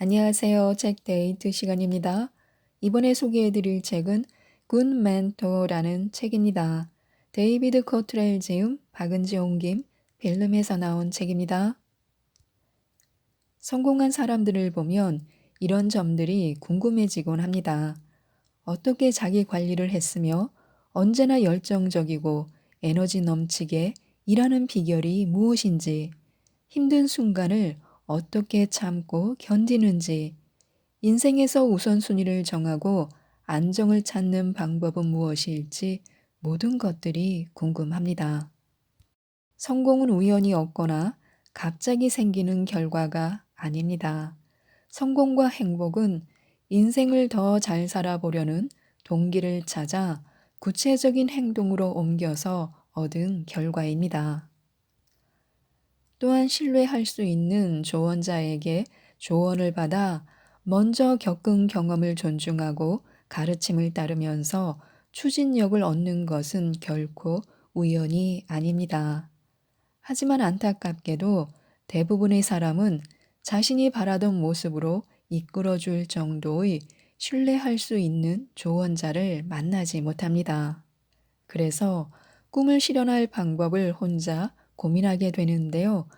안녕하세요. 책데이트 시간입니다. 이번에 소개해드릴 책은 Good Mentor라는 책입니다. 데이비드 코트렐 지음, 박은지 옮김, 빌름에서 나온 책입니다. 성공한 사람들을 보면 이런 점들이 궁금해지곤 합니다. 어떻게 자기 관리를 했으며 언제나 열정적이고 에너지 넘치게 일하는 비결이 무엇인지, 힘든 순간을 어떻게 참고 견디는지, 인생에서 우선순위를 정하고 안정을 찾는 방법은 무엇일지 모든 것들이 궁금합니다. 성공은 우연히 없거나 갑자기 생기는 결과가 아닙니다. 성공과 행복은 인생을 더 잘 살아보려는 동기를 찾아 구체적인 행동으로 옮겨서 얻은 결과입니다. 또한 신뢰할 수 있는 조언자에게 조언을 받아 먼저 겪은 경험을 존중하고 가르침을 따르면서 추진력을 얻는 것은 결코 우연이 아닙니다. 하지만 안타깝게도 대부분의 사람은 자신이 바라던 모습으로 이끌어줄 정도의 신뢰할 수 있는 조언자를 만나지 못합니다. 그래서 꿈을 실현할 방법을 혼자 고민하게 되는데요.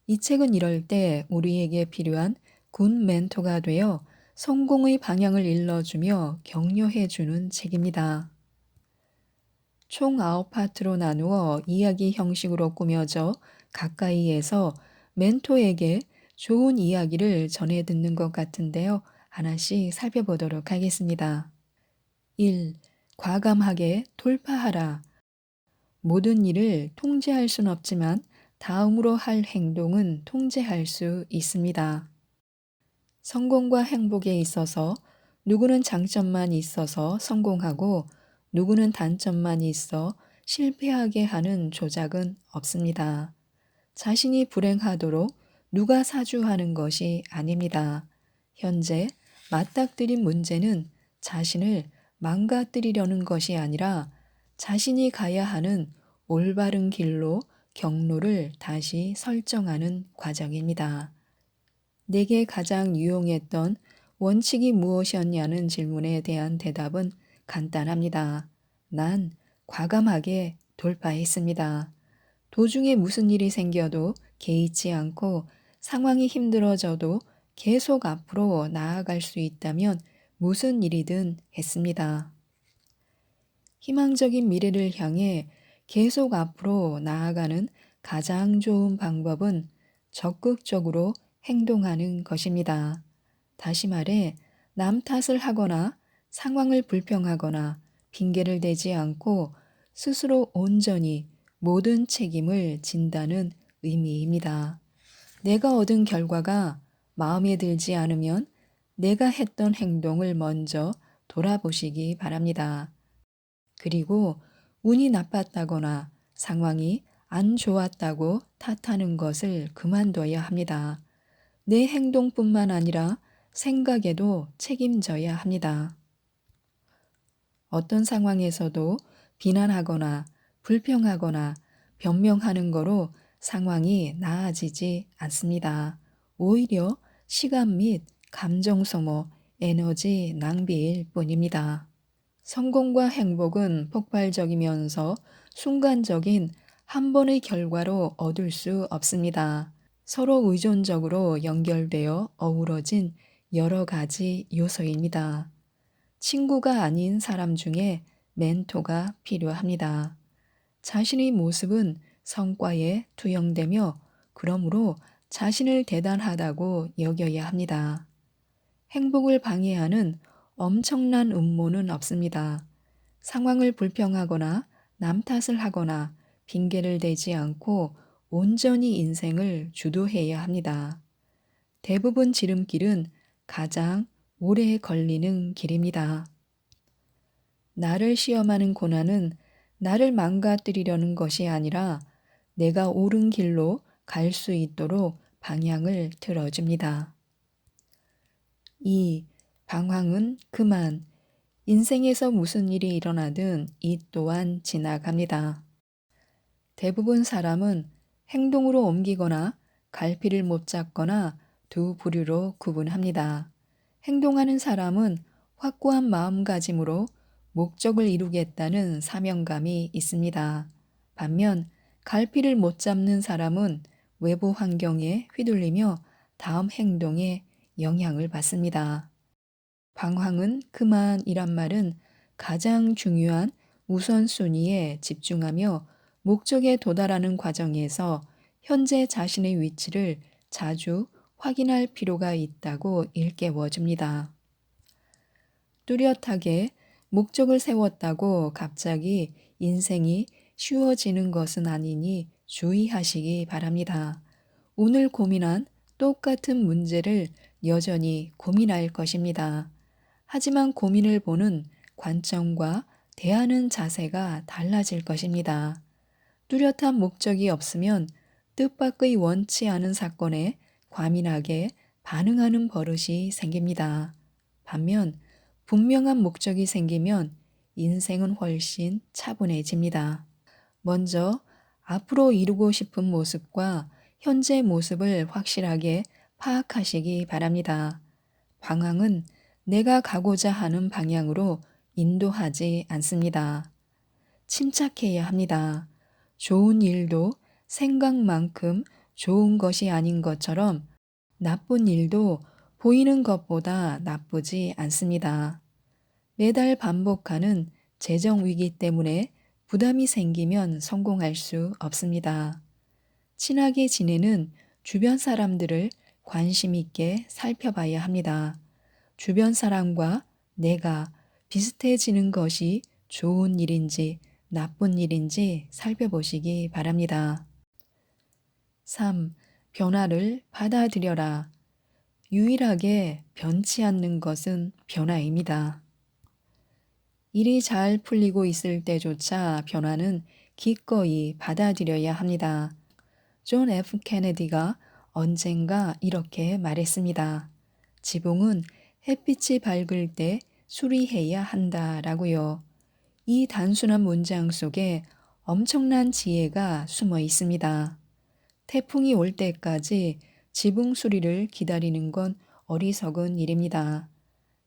이 책은 이럴 때 우리에게 필요한 군 멘토가 되어 성공의 방향을 일러주며 격려해주는 책입니다. 총 9파트로 나누어 이야기 형식으로 꾸며져 가까이에서 멘토에게 좋은 이야기를 전해 듣는 것 같은데요. 하나씩 살펴보도록 하겠습니다. 1. 과감하게 돌파하라. 모든 일을 통제할 순 없지만 다음으로 할 행동은 통제할 수 있습니다. 성공과 행복에 있어서 누구는 장점만 있어서 성공하고 누구는 단점만 있어 실패하게 하는 조작은 없습니다. 자신이 불행하도록 누가 사주하는 것이 아닙니다. 현재 맞닥뜨린 문제는 자신을 망가뜨리려는 것이 아니라 자신이 가야 하는 올바른 길로 경로를 다시 설정하는 과정입니다. 내게 가장 유용했던 원칙이 무엇이었냐는 질문에 대한 대답은 간단합니다. 난 과감하게 돌파했습니다. 도중에 무슨 일이 생겨도 개의치 않고 상황이 힘들어져도 계속 앞으로 나아갈 수 있다면 무슨 일이든 했습니다. 희망적인 미래를 향해 계속 앞으로 나아가는 가장 좋은 방법은 적극적으로 행동하는 것입니다. 다시 말해, 남 탓을 하거나 상황을 불평하거나 핑계를 대지 않고 스스로 온전히 모든 책임을 진다는 의미입니다. 내가 얻은 결과가 마음에 들지 않으면 내가 했던 행동을 먼저 돌아보시기 바랍니다. 그리고 운이 나빴다거나 상황이 안 좋았다고 탓하는 것을 그만둬야 합니다. 내 행동뿐만 아니라 생각에도 책임져야 합니다. 어떤 상황에서도 비난하거나 불평하거나 변명하는 거로 상황이 나아지지 않습니다. 오히려 시간 및 감정 소모, 에너지 낭비일 뿐입니다. 성공과 행복은 폭발적이면서 순간적인 한 번의 결과로 얻을 수 없습니다. 서로 의존적으로 연결되어 어우러진 여러 가지 요소입니다. 친구가 아닌 사람 중에 멘토가 필요합니다. 자신의 모습은 성과에 투영되며 그러므로 자신을 대단하다고 여겨야 합니다. 행복을 방해하는 엄청난 음모는 없습니다. 상황을 불평하거나 남 탓을 하거나 핑계를 대지 않고 온전히 인생을 주도해야 합니다. 대부분 지름길은 가장 오래 걸리는 길입니다. 나를 시험하는 고난은 나를 망가뜨리려는 것이 아니라 내가 옳은 길로 갈 수 있도록 방향을 틀어줍니다. 2. 방황은 그만. 인생에서 무슨 일이 일어나든 이 또한 지나갑니다. 대부분 사람은 행동으로 옮기거나 갈피를 못 잡거나 두 부류로 구분합니다. 행동하는 사람은 확고한 마음가짐으로 목적을 이루겠다는 사명감이 있습니다. 반면 갈피를 못 잡는 사람은 외부 환경에 휘둘리며 다음 행동에 영향을 받습니다. 방황은 그만이란 말은 가장 중요한 우선순위에 집중하며 목적에 도달하는 과정에서 현재 자신의 위치를 자주 확인할 필요가 있다고 일깨워줍니다. 뚜렷하게 목적을 세웠다고 갑자기 인생이 쉬워지는 것은 아니니 주의하시기 바랍니다. 오늘 고민한 똑같은 문제를 여전히 고민할 것입니다. 하지만 고민을 보는 관점과 대하는 자세가 달라질 것입니다. 뚜렷한 목적이 없으면 뜻밖의 원치 않은 사건에 과민하게 반응하는 버릇이 생깁니다. 반면 분명한 목적이 생기면 인생은 훨씬 차분해집니다. 먼저 앞으로 이루고 싶은 모습과 현재 모습을 확실하게 파악하시기 바랍니다. 방황은 내가 가고자 하는 방향으로 인도하지 않습니다. 침착해야 합니다. 좋은 일도 생각만큼 좋은 것이 아닌 것처럼 나쁜 일도 보이는 것보다 나쁘지 않습니다. 매달 반복하는 재정 위기 때문에 부담이 생기면 성공할 수 없습니다. 친하게 지내는 주변 사람들을 관심 있게 살펴봐야 합니다. 주변 사람과 내가 비슷해지는 것이 좋은 일인지 나쁜 일인지 살펴보시기 바랍니다. 3. 변화를 받아들여라. 유일하게 변치 않는 것은 변화입니다. 일이 잘 풀리고 있을 때조차 변화는 기꺼이 받아들여야 합니다. 존 F. 케네디가 언젠가 이렇게 말했습니다. 지붕은 햇빛이 밝을 때 수리해야 한다라고요. 이 단순한 문장 속에 엄청난 지혜가 숨어 있습니다. 태풍이 올 때까지 지붕 수리를 기다리는 건 어리석은 일입니다.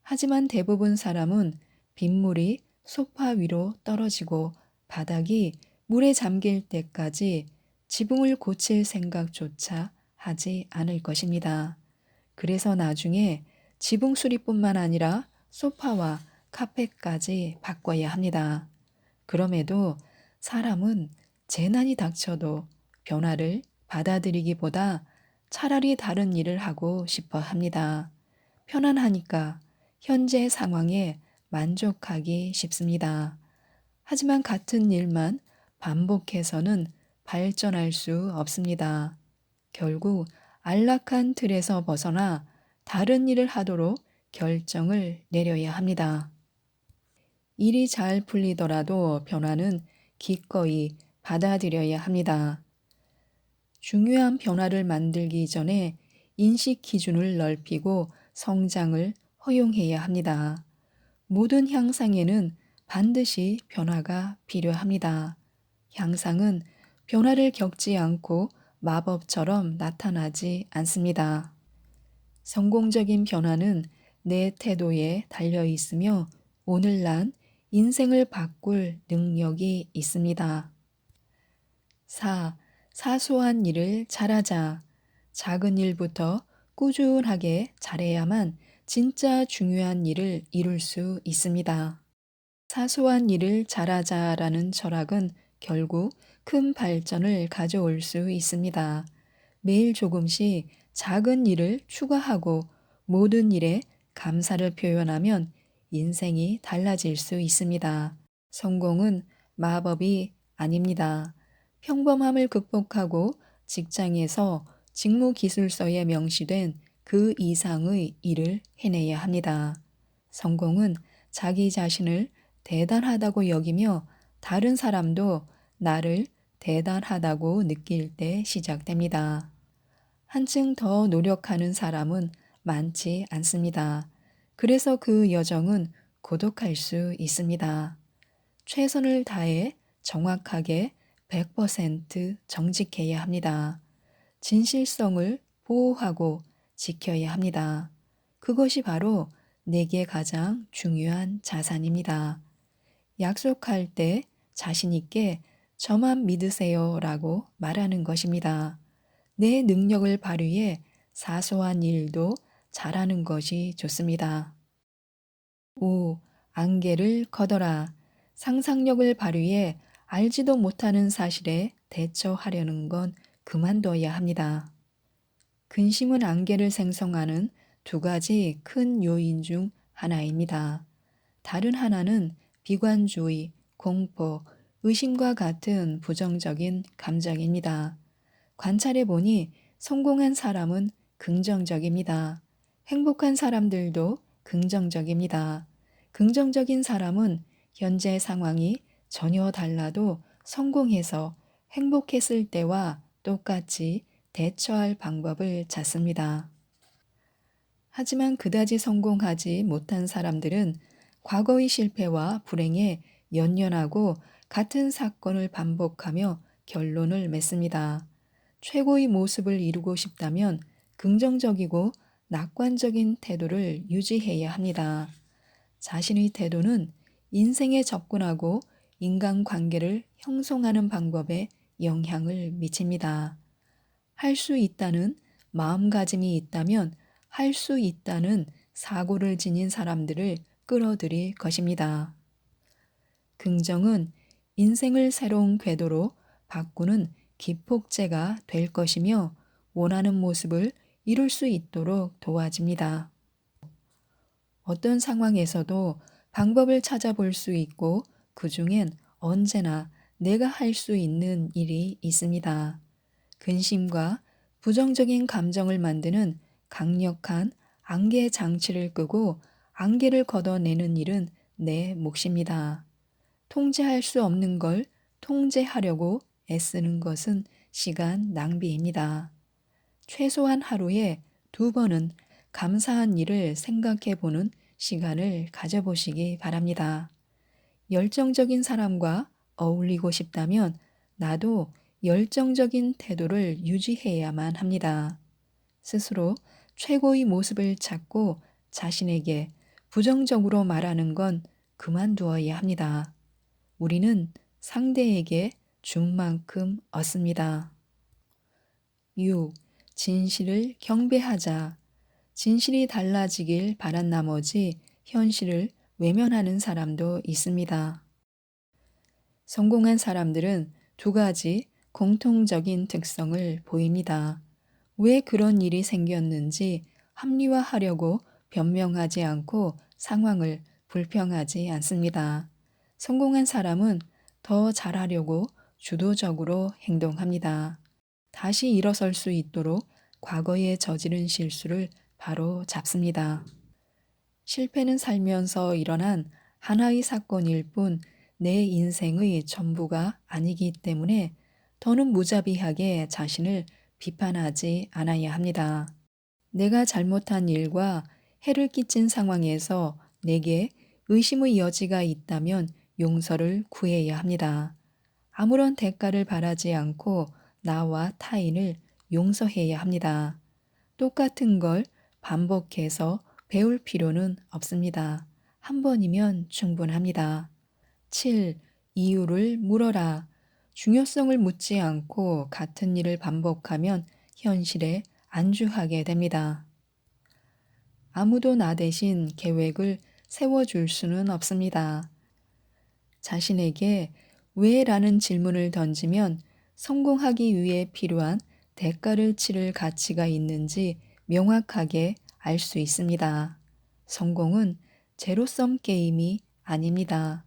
하지만 대부분 사람은 빗물이 소파 위로 떨어지고 바닥이 물에 잠길 때까지 지붕을 고칠 생각조차 하지 않을 것입니다. 그래서 나중에 지붕 수리뿐만 아니라 소파와 카펫까지 바꿔야 합니다. 그럼에도 사람은 재난이 닥쳐도 변화를 받아들이기보다 차라리 다른 일을 하고 싶어 합니다. 편안하니까 현재 상황에 만족하기 쉽습니다. 하지만 같은 일만 반복해서는 발전할 수 없습니다. 결국 안락한 틀에서 벗어나 다른 일을 하도록 결정을 내려야 합니다. 일이 잘 풀리더라도 변화는 기꺼이 받아들여야 합니다. 중요한 변화를 만들기 전에 인식 기준을 넓히고 성장을 허용해야 합니다. 모든 향상에는 반드시 변화가 필요합니다. 향상은 변화를 겪지 않고 마법처럼 나타나지 않습니다. 성공적인 변화는 내 태도에 달려 있으며 오늘날 인생을 바꿀 능력이 있습니다. 4. 사소한 일을 잘하자. 작은 일부터 꾸준하게 잘해야만 진짜 중요한 일을 이룰 수 있습니다. 사소한 일을 잘하자라는 철학은 결국 큰 발전을 가져올 수 있습니다. 매일 조금씩 작은 일을 추가하고 모든 일에 감사를 표현하면 인생이 달라질 수 있습니다. 성공은 마법이 아닙니다. 평범함을 극복하고 직장에서 직무 기술서에 명시된 그 이상의 일을 해내야 합니다. 성공은 자기 자신을 대단하다고 여기며 다른 사람도 나를 대단하다고 느낄 때 시작됩니다. 한층 더 노력하는 사람은 많지 않습니다. 그래서 그 여정은 고독할 수 있습니다. 최선을 다해 정확하게 100% 정직해야 합니다. 진실성을 보호하고 지켜야 합니다. 그것이 바로 내게 가장 중요한 자산입니다. 약속할 때 자신 있게 저만 믿으세요 라고 말하는 것입니다. 내 능력을 발휘해 사소한 일도 잘하는 것이 좋습니다. 5. 안개를 걷어라. 상상력을 발휘해 알지도 못하는 사실에 대처하려는 건 그만둬야 합니다. 근심은 안개를 생성하는 두 가지 큰 요인 중 하나입니다. 다른 하나는 비관주의, 공포, 의심과 같은 부정적인 감정입니다. 관찰해 보니 성공한 사람은 긍정적입니다. 행복한 사람들도 긍정적입니다. 긍정적인 사람은 현재 상황이 전혀 달라도 성공해서 행복했을 때와 똑같이 대처할 방법을 찾습니다. 하지만 그다지 성공하지 못한 사람들은 과거의 실패와 불행에 연연하고 같은 사건을 반복하며 결론을 맺습니다. 최고의 모습을 이루고 싶다면 긍정적이고 낙관적인 태도를 유지해야 합니다. 자신의 태도는 인생에 접근하고 인간관계를 형성하는 방법에 영향을 미칩니다. 할 수 있다는 마음가짐이 있다면 할 수 있다는 사고를 지닌 사람들을 끌어들일 것입니다. 긍정은 인생을 새로운 궤도로 바꾸는 기폭제가 될 것이며 원하는 모습을 이룰 수 있도록 도와줍니다. 어떤 상황에서도 방법을 찾아볼 수 있고 그 중엔 언제나 내가 할 수 있는 일이 있습니다. 근심과 부정적인 감정을 만드는 강력한 안개 장치를 끄고 안개를 걷어내는 일은 내 몫입니다. 통제할 수 없는 걸 통제하려고 애쓰는 것은 시간 낭비입니다. 최소한 하루에 2번은 감사한 일을 생각해 보는 시간을 가져보시기 바랍니다. 열정적인 사람과 어울리고 싶다면 나도 열정적인 태도를 유지해야만 합니다. 스스로 최고의 모습을 찾고 자신에게 부정적으로 말하는 건 그만두어야 합니다. 우리는 상대에게 준 만큼 얻습니다. 6. 진실을 경배하자. 진실이 달라지길 바란 나머지 현실을 외면하는 사람도 있습니다. 성공한 사람들은 2가지 공통적인 특성을 보입니다. 왜 그런 일이 생겼는지 합리화하려고 변명하지 않고 상황을 불평하지 않습니다. 성공한 사람은 더 잘하려고 주도적으로 행동합니다. 다시 일어설 수 있도록 과거에 저지른 실수를 바로 잡습니다. 실패는 살면서 일어난 하나의 사건일 뿐 내 인생의 전부가 아니기 때문에 더는 무자비하게 자신을 비판하지 않아야 합니다. 내가 잘못한 일과 해를 끼친 상황에서 내게 의심의 여지가 있다면 용서를 구해야 합니다. 아무런 대가를 바라지 않고 나와 타인을 용서해야 합니다. 똑같은 걸 반복해서 배울 필요는 없습니다. 한 번이면 충분합니다. 7. 이유를 물어라. 중요성을 묻지 않고 같은 일을 반복하면 현실에 안주하게 됩니다. 아무도 나 대신 계획을 세워줄 수는 없습니다. 자신에게 왜? 라는 질문을 던지면 성공하기 위해 필요한 대가를 치를 가치가 있는지 명확하게 알 수 있습니다. 성공은 제로섬 게임이 아닙니다.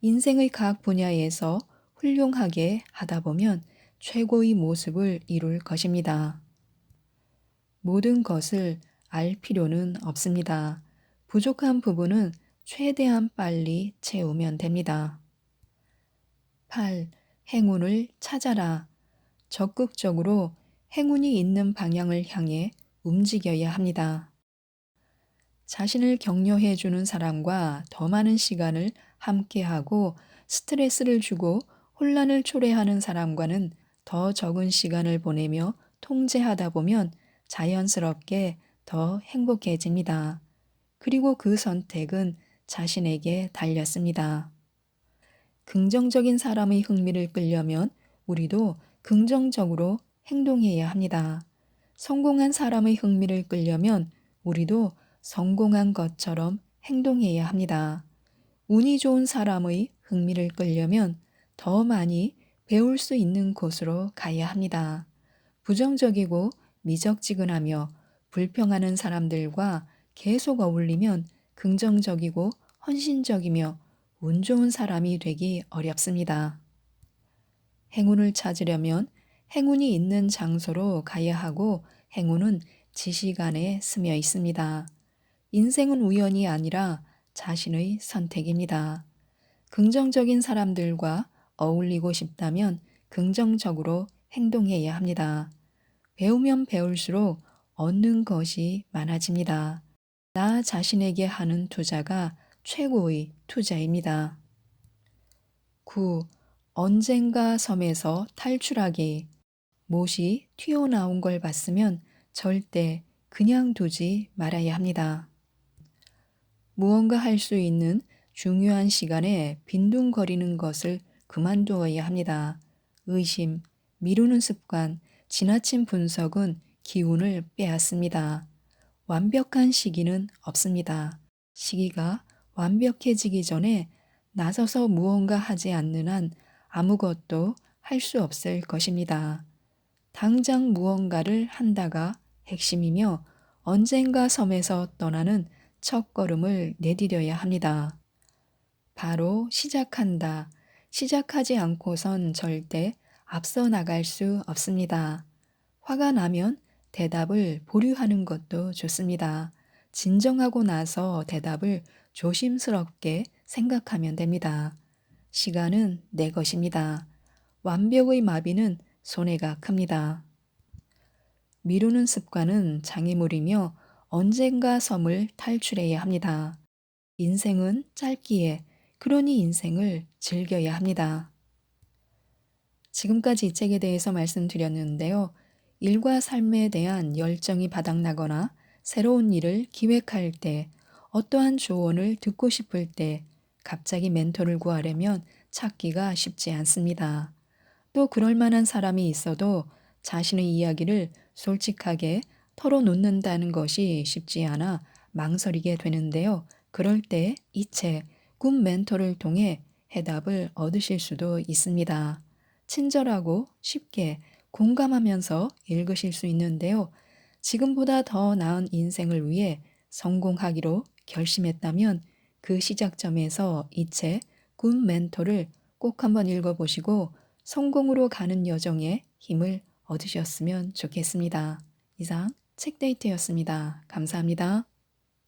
인생의 각 분야에서 훌륭하게 하다 보면 최고의 모습을 이룰 것입니다. 모든 것을 알 필요는 없습니다. 부족한 부분은 최대한 빨리 채우면 됩니다. 8. 행운을 찾아라. 적극적으로 행운이 있는 방향을 향해 움직여야 합니다. 자신을 격려해 주는 사람과 더 많은 시간을 함께하고 스트레스를 주고 혼란을 초래하는 사람과는 더 적은 시간을 보내며 통제하다 보면 자연스럽게 더 행복해집니다. 그리고 그 선택은 자신에게 달렸습니다. 긍정적인 사람의 흥미를 끌려면 우리도 긍정적으로 행동해야 합니다. 성공한 사람의 흥미를 끌려면 우리도 성공한 것처럼 행동해야 합니다. 운이 좋은 사람의 흥미를 끌려면 더 많이 배울 수 있는 곳으로 가야 합니다. 부정적이고 미적지근하며 불평하는 사람들과 계속 어울리면 긍정적이고 헌신적이며 운 좋은 사람이 되기 어렵습니다. 행운을 찾으려면 행운이 있는 장소로 가야 하고 행운은 지식 안에 스며 있습니다. 인생은 우연이 아니라 자신의 선택입니다. 긍정적인 사람들과 어울리고 싶다면 긍정적으로 행동해야 합니다. 배우면 배울수록 얻는 것이 많아집니다. 나 자신에게 하는 투자가 최고의 투자입니다. 9. 언젠가 섬에서 탈출하기. 못이 튀어나온 걸 봤으면 절대 그냥 두지 말아야 합니다. 무언가 할 수 있는 중요한 시간에 빈둥거리는 것을 그만두어야 합니다. 의심, 미루는 습관, 지나친 분석은 기운을 빼앗습니다. 완벽한 시기는 없습니다. 시기가 완벽해지기 전에 나서서 무언가 하지 않는 한 아무것도 할 수 없을 것입니다. 당장 무언가를 한다가 핵심이며 언젠가 섬에서 떠나는 첫걸음을 내디뎌야 합니다. 바로 시작한다. 시작하지 않고선 절대 앞서 나갈 수 없습니다. 화가 나면 대답을 보류하는 것도 좋습니다. 진정하고 나서 대답을 조심스럽게 생각하면 됩니다. 시간은 내 것입니다. 완벽의 마비는 손해가 큽니다. 미루는 습관은 장애물이며 언젠가 섬을 탈출해야 합니다. 인생은 짧기에 그러니 인생을 즐겨야 합니다. 지금까지 이 책에 대해서 말씀드렸는데요. 일과 삶에 대한 열정이 바닥나거나 새로운 일을 기획할 때, 어떠한 조언을 듣고 싶을 때 갑자기 멘토를 구하려면 찾기가 쉽지 않습니다. 또 그럴 만한 사람이 있어도 자신의 이야기를 솔직하게 털어놓는다는 것이 쉽지 않아 망설이게 되는데요. 그럴 때 이 책, 꿈 멘토를 통해 해답을 얻으실 수도 있습니다. 친절하고 쉽게 공감하면서 읽으실 수 있는데요. 지금보다 더 나은 인생을 위해 성공하기로 결심했다면 그 시작점에서 이 책, 꿈 멘토를 꼭 한번 읽어보시고 성공으로 가는 여정에 힘을 얻으셨으면 좋겠습니다. 이상 책데이트였습니다. 감사합니다.